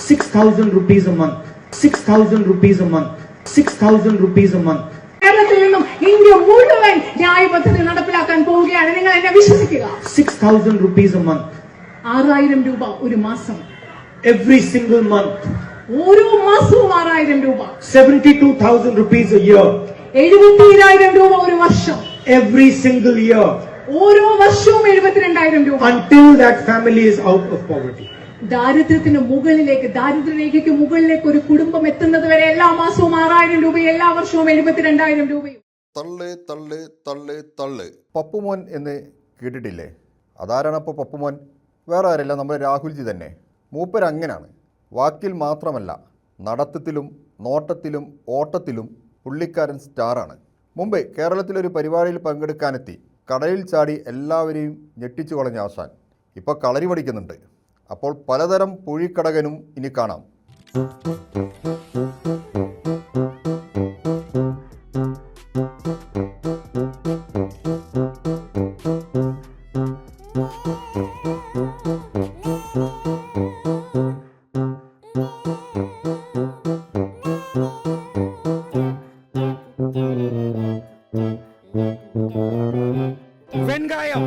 6,000 rupees a month. 6,000 rupees a month. 6,000 rupees a month. കേരളത്തിൽ നിന്നും India മുഴുവൻ ന്യായ പദ്ധതി നടപ്പിലാക്കാൻ പോവുകയാണ്. നിങ്ങൾ എന്നെ വിശ്വസിക്കുക. 6,000 rupees a month. 6,000 രൂപ ഒരു മാസം. Every single month. ഓരോ മാസവും 6,000 രൂപ. 72,000 rupees a year. 72,000 രൂപ ഒരു വർഷം. Every single year. ഓരോ വർഷവും 72,000 രൂപ. Until that family is out of poverty. ദാരിദ്ര്യത്തിന് മുകളിലേക്ക്, ദാരിദ്ര്യരേഖയ്ക്ക് മുകളിലേക്ക് ഒരു കുടുംബം എത്തുന്നത് വരെ എല്ലാ മാസവും 6,000 രൂപയും എല്ലാ വർഷവും 72,000 രൂപയും. തള്ള് തള്ള് തള്ള് തള്ള്. പപ്പുമോൻ എന്ന് കേട്ടിട്ടില്ലേ? അതാരാണ് അപ്പോൾ പപ്പുമോൻ? വേറെ ആരല്ല, നമ്മുടെ രാഹുൽജി തന്നെ. മൂപ്പർ അങ്ങനെയാണ്. വാക്കിൽ മാത്രമല്ല, നടത്തത്തിലും നോട്ടത്തിലും ഓട്ടത്തിലും പുള്ളിക്കാരൻ സ്റ്റാറാണ്. മുമ്പ് കേരളത്തിലൊരു പരിപാടിയിൽ പങ്കെടുക്കാനെത്തി കടയിൽ ചാടി എല്ലാവരെയും ഞെട്ടിച്ചു കളഞ്ഞ ആശാൻ ഇപ്പോൾ കളരി പഠിക്കുന്നുണ്ട്. അപ്പോൾ പലതരം പുഴിക്കടകനും ഇനി കാണാം. വെങ്കായം,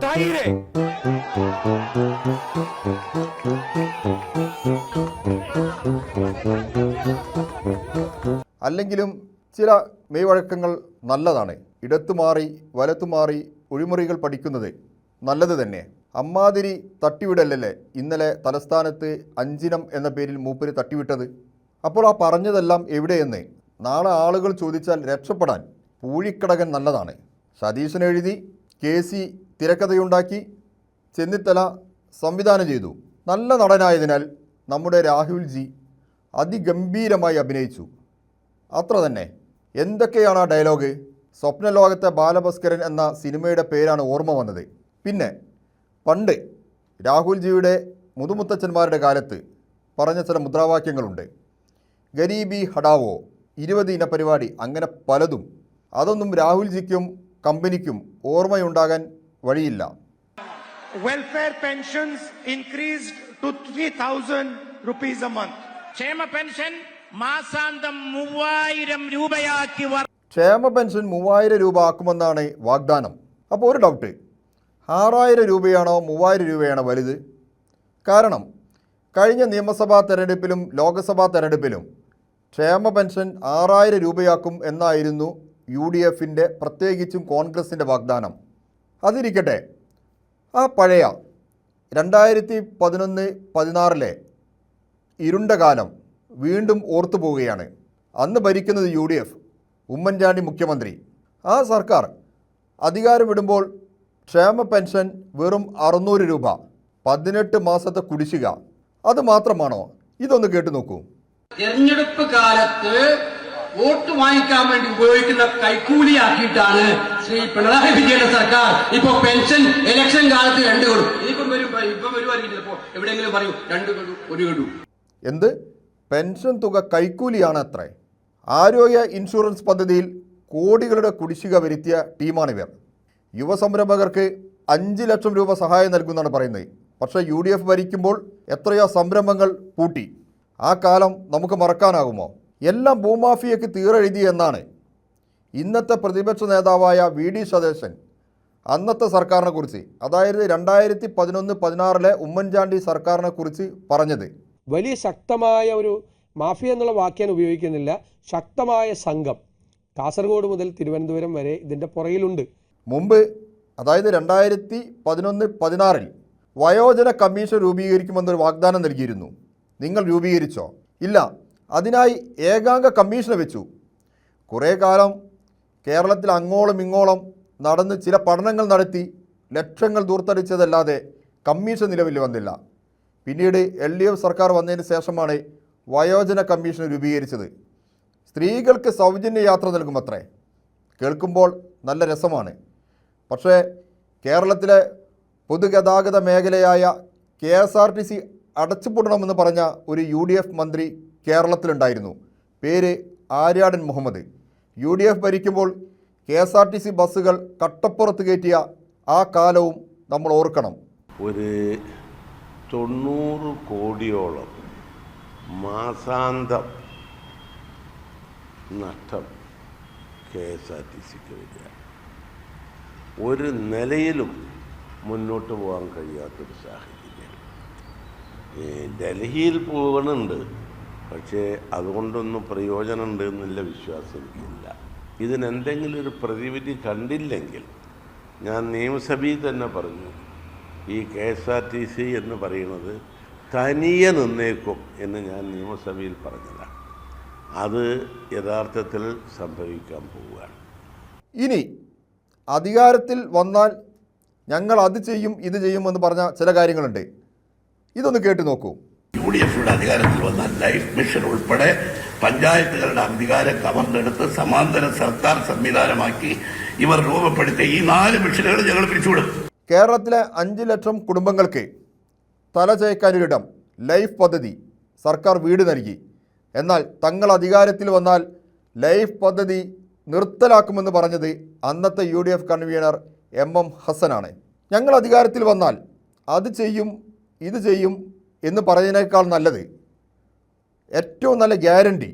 തൈര്, അല്ലെങ്കിലും ചില മെയ്വഴക്കങ്ങൾ നല്ലതാണ്. ഇടത്തുമാറി വലത്തുമാറി ഒഴിമുറികൾ പഠിക്കുന്നത് നല്ലത് തന്നെ. അമ്മാതിരി തട്ടിവിടലല്ലേ ഇന്നലെ തലസ്ഥാനത്ത് അഞ്ചിനം എന്ന പേരിൽ മൂപ്പര് തട്ടിവിട്ടത്. അപ്പോൾ ആ പറഞ്ഞതെല്ലാം എവിടെയെന്ന് നാളെ ആളുകൾ ചോദിച്ചാൽ രക്ഷപ്പെടാൻ പൂഴിക്കടകൻ നല്ലതാണ്. സതീശൻ എഴുതി, KC തിരക്കഥയുണ്ടാക്കി, ചെന്നിത്തല സംവിധാനം ചെയ്തു. നല്ല നടനായതിനാൽ നമ്മുടെ രാഹുൽജി അതിഗംഭീരമായി അഭിനയിച്ചു. അത്ര തന്നെ. എന്തൊക്കെയാണ് ആ ഡയലോഗ്? സ്വപ്നലോകത്തെ ബാലഭാസ്കരൻ എന്ന സിനിമയുടെ പേരാണ് ഓർമ്മ വന്നത്. പിന്നെ പണ്ട് രാഹുൽജിയുടെ മുതുമുത്തച്ഛന്മാരുടെ കാലത്ത് പറഞ്ഞ ചില മുദ്രാവാക്യങ്ങളുണ്ട്. ഗരീബി ഹടാവോ, 20 ഇന പരിപാടി, അങ്ങനെ പലതും. അതൊന്നും രാഹുൽജിക്കും കമ്പനിക്കും ഓർമ്മയുണ്ടാകാൻ വഴിയില്ല. Welfare pensions increased to 3,000 rupees a month. ക്ഷേമ പെൻഷൻ മാസാന്തം 3,000 രൂപയാക്കി. ക്ഷേമ പെൻഷൻ 3,000 രൂപ ആക്കുമെന്നാണ് വാഗ്ദാനം. അപ്പോൾ ഒരു ഡൗട്ട്, 6,000 രൂപയാണോ 3,000 രൂപയാണോ വലുത്? കാരണം കഴിഞ്ഞ നിയമസഭാ തെരഞ്ഞെടുപ്പിലും ലോക്സഭാ തെരഞ്ഞെടുപ്പിലും ക്ഷേമ പെൻഷൻ 6,000 രൂപയാക്കും എന്നായിരുന്നു UDFിൻ്റെ പ്രത്യേകിച്ചും കോൺഗ്രസിൻ്റെ വാഗ്ദാനം. അതിരിക്കട്ടെ, ആ പഴയ 2011-16 ഇരുണ്ട കാലം വീണ്ടും ഓർത്തു പോവുകയാണ്. അന്ന് ഭരിക്കുന്നത് UDF, ഉമ്മൻചാണ്ടി മുഖ്യമന്ത്രി. ആ സർക്കാർ അധികാരമിടുമ്പോൾ ക്ഷേമ പെൻഷൻ വെറും 600 രൂപ, 18 മാസത്തെ കുടിശ്ശിക. അത് മാത്രമാണോ? ഇതൊന്ന് കേട്ടു നോക്കൂ. തെരഞ്ഞെടുപ്പ് കാലത്ത് വോട്ട് വാങ്ങിക്കാൻ വേണ്ടി ഉപയോഗിക്കുന്ന കൈക്കൂലിയാക്കിയിട്ടാണ് ശ്രീ പിണറായി വിജയന്റെ സർക്കാർ ഇപ്പൊ പെൻഷൻ ഇലക്ഷൻ കാലത്ത് 2 ഗഡു, ഇപ്പം വരുമായിരിക്കില്ല, ഇപ്പോ എവിടെയെങ്കിലും പറയൂ 2 ഗഡു 1 ഗഡു. എന്ത് പെൻഷൻ തുക കൈക്കൂലിയാണ് അത്രേ? ആരോഗ്യ ഇൻഷുറൻസ് പദ്ധതിയിൽ കോടികളുടെ കുടിശ്ശിക വരുത്തിയ ടീമാണിവർ. യുവസംരംഭകർക്ക് 5 ലക്ഷം രൂപ സഹായം നൽകുമെന്നാണ് പറയുന്നത്. പക്ഷേ UDF ഭരിക്കുമ്പോൾ എത്രയോ സംരംഭങ്ങൾ പൂട്ടി. ആ കാലം നമുക്ക് മറക്കാനാകുമോ? എല്ലാം ഭൂമാഫിയയ്ക്ക് തീരെഴുതി എന്നാണ് ഇന്നത്തെ പ്രതിപക്ഷ നേതാവായ VD സതീശൻ അന്നത്തെ സർക്കാരിനെ കുറിച്ച്, അതായത് 2011-16 ഉമ്മൻചാണ്ടി സർക്കാരിനെ കുറിച്ച് പറഞ്ഞത്. വലിയ ശക്തമായ ഒരു മാഫിയ എന്നുള്ള വാക്യം ഉപയോഗിക്കുന്നില്ല, ശക്തമായ സംഘം കാസർഗോഡ് മുതൽ തിരുവനന്തപുരം വരെ ഇതിൻ്റെ പുറയിലുണ്ട്. മുമ്പ് അതായത് 2011-16 വയോജന കമ്മീഷൻ രൂപീകരിക്കുമെന്നൊരു വാഗ്ദാനം നൽകിയിരുന്നു. നിങ്ങൾ രൂപീകരിച്ചോ? ഇല്ല. അതിനായി ഏകാംഗ കമ്മീഷനെ വെച്ചു. കുറേ കാലം കേരളത്തിൽ അങ്ങോളം ഇങ്ങോളം നടന്ന് ചില പഠനങ്ങൾ നടത്തി ലക്ഷങ്ങൾ ദൂർത്തടിച്ചതല്ലാതെ കമ്മീഷൻ നിലവിൽ വന്നില്ല. പിന്നീട് LDF സർക്കാർ വന്നതിന് ശേഷമാണ് വയോജന കമ്മീഷൻ രൂപീകരിച്ചത്. സ്ത്രീകൾക്ക് സൗജന്യ യാത്ര നൽകുമത്രേ. കേൾക്കുമ്പോൾ നല്ല രസമാണ്. പക്ഷേ കേരളത്തിലെ പൊതുഗതാഗത മേഖലയായ KSRTC അടച്ചുപൂട്ടണമെന്ന് പറഞ്ഞ ഒരു UDF മന്ത്രി കേരളത്തിലുണ്ടായിരുന്നു. പേര് ആര്യാടൻ മുഹമ്മദ്. UDF ഭരിക്കുമ്പോൾ KSRTC ബസ്സുകൾ കട്ടപ്പുറത്ത് കയറ്റിയ ആ കാലവും നമ്മൾ ഓർക്കണം. ഒരു 90 കോടിയോളം മാസാന്തം നഷ്ടം KSRTCക്ക് വരിക. ഒരു നിലയിലും മുന്നോട്ട് പോകാൻ കഴിയാത്തൊരു സാഹചര്യം. ഡൽഹിയിൽ പോകണുണ്ട്, പക്ഷേ അതുകൊണ്ടൊന്നും പ്രയോജനമുണ്ട് എന്നുള്ള വിശ്വാസം എനിക്കില്ല. ഇതിനെന്തെങ്കിലും ഒരു പ്രതിവിധി കണ്ടില്ലെങ്കിൽ ഞാൻ നിയമസഭയിൽ തന്നെ പറഞ്ഞു, ഈ KSRTC എന്ന് പറയുന്നത് തനിയെ നിന്നേക്കും എന്ന് ഞാൻ നിയമസഭയിൽ പറഞ്ഞതാണ്. അത് യഥാർത്ഥത്തിൽ സംഭവിക്കാൻ പോവുകയാണ്. ഇനി അധികാരത്തിൽ വന്നാൽ ഞങ്ങൾ അത് ചെയ്യും ഇത് ചെയ്യുമെന്ന് പറഞ്ഞ ചില കാര്യങ്ങളുണ്ട്. ഇതൊന്ന് കേട്ടു നോക്കൂ. UDFയുടെ അധികാരത്തിൽ വന്നാൽ ലൈഫ് മിഷൻ ഉൾപ്പെടെ പഞ്ചായത്തുകളുടെ അധികാരം കവർന്നെടുത്ത് സമാന്തര സർക്കാർ സംവിധാനമാക്കി ഇവർ രൂപപ്പെടുത്തിയ ഈ 4 മിഷനുകൾ ഞങ്ങൾ പിരിച്ചുവിടും. കേരളത്തിലെ 5 ലക്ഷം കുടുംബങ്ങൾക്ക് തലചേക്കാനൊരിടം ലൈഫ് പദ്ധതി സർക്കാർ വീട് നൽകി. എന്നാൽ തങ്ങൾ അധികാരത്തിൽ വന്നാൽ ലൈഫ് പദ്ധതി നിർത്തലാക്കുമെന്ന് പറഞ്ഞത് അന്നത്തെ UDF കൺവീനർ MM ഹസനാണ്. ഞങ്ങൾ അധികാരത്തിൽ വന്നാൽ അത് ചെയ്യും ഇത് ചെയ്യും എന്ന് പറയുന്നതിനേക്കാൾ നല്ലത്, ഏറ്റവും നല്ല ഗ്യാരണ്ടി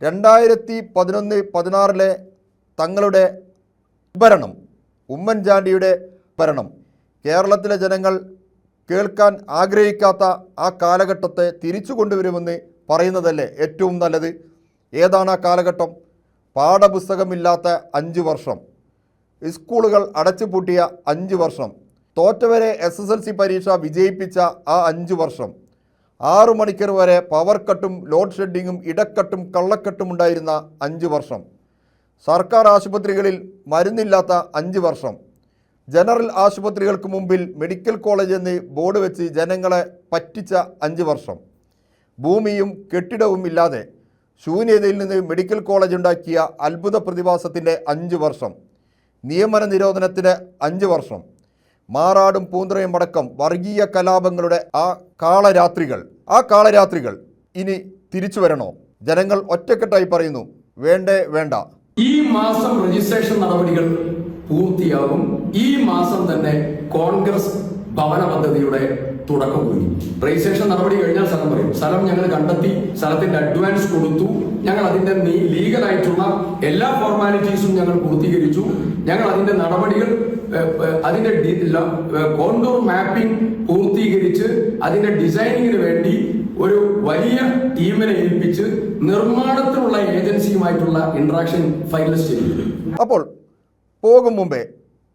2011-16 തങ്ങളുടെ ഭരണം, ഉമ്മൻചാണ്ടിയുടെ ഭരണം, കേരളത്തിലെ ജനങ്ങൾ കേൾക്കാൻ ആഗ്രഹിക്കാത്ത ആ കാലഘട്ടത്തെ തിരിച്ചു കൊണ്ടുവരുമെന്ന് പറയുന്നതല്ലേ ഏറ്റവും നല്ലത്. ഏതാണ് ആ കാലഘട്ടം? പാഠപുസ്തകമില്ലാത്ത 5 വർഷം, സ്കൂളുകൾ അടച്ചുപൂട്ടിയ 5 വർഷം, തോറ്റവരെ SSLC പരീക്ഷ വിജയിപ്പിച്ച ആ 5 വർഷം, 6 മണിക്കൂർ വരെ പവർ കട്ടും ലോഡ് ഷെഡിങ്ങും ഇടക്കട്ടും കള്ളക്കട്ടും ഉണ്ടായിരുന്ന 5 വർഷം, സർക്കാർ ആശുപത്രികളിൽ മരുന്നില്ലാത്ത 5 വർഷം, ജനറൽ ആശുപത്രികൾക്ക് മുമ്പിൽ മെഡിക്കൽ കോളേജ് എന്ന് ബോർഡ് വെച്ച് ജനങ്ങളെ പറ്റിച്ച 5 വർഷം, ഭൂമിയും കെട്ടിടവും ഇല്ലാതെ ശൂന്യതയിൽ നിന്ന് മെഡിക്കൽ കോളേജ് ഉണ്ടാക്കിയ അത്ഭുത പ്രതിഭാസത്തിൻ്റെ 5 വർഷം, നിയമന നിരോധനത്തിന് 5 വർഷം, മാറാടും പൂന്തറയും അടക്കം വർഗീയ കലാപങ്ങളുടെ ആ കാളരാത്രികൾ ഇനി തിരിച്ചു വരണോ? ജനങ്ങൾ ഒറ്റക്കെട്ടായി പറയുന്നു, വേണ്ടേ വേണ്ട. ഈ മാസം രജിസ്ട്രേഷൻ നടപടികൾ പൂർത്തിയാകും. ഈ മാസം തന്നെ കോൺഗ്രസ് ഭവന പദ്ധതിയുടെ തുടക്കം കുറിക്കും. രജിസ്ട്രേഷൻ നടപടി കഴിഞ്ഞാൽ സ്ഥലം പറയും. സ്ഥലം ഞങ്ങൾ കണ്ടെത്തി, സ്ഥലത്തിന്റെ അഡ്വാൻസ് കൊടുത്തു. ഞങ്ങൾ അതിന്റെ ലീഗലായിട്ടുള്ള എല്ലാ ഫോർമാലിറ്റീസും ഞങ്ങൾ പൂർത്തീകരിച്ചു. ഞങ്ങൾ അതിന്റെ നടപടികൾ, അതിന്റെ കോണ്ടൂർ മാപ്പിംഗ് പൂർത്തീകരിച്ച് അതിന്റെ ഡിസൈനിങ്ങിന് വേണ്ടി ഒരു വലിയ ടീമിനെ ഏൽപ്പിച്ച് നിർമ്മാണത്തിനുള്ള ഏജൻസിയുമായിട്ടുള്ള ഇന്ററാക്ഷൻ ഫൈനലിസ്റ്റ് ചെയ്തു. അപ്പോൾ പോകും മുമ്പേ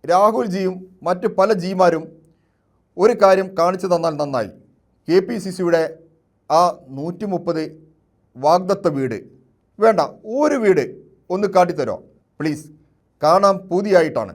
രാഹുൽജിയും മറ്റ് പല ജിമാരും ഒരു കാര്യം കാണിച്ചു തന്നാൽ നന്നായി. KPCCയുടെ ആ 130 വാഗ്ദത്ത വീട് വേണ്ട, ഒരു വീട് ഒന്ന് കാട്ടിത്തരോ പ്ലീസ്, കാണാൻ പൂതിയായിട്ടാണ്.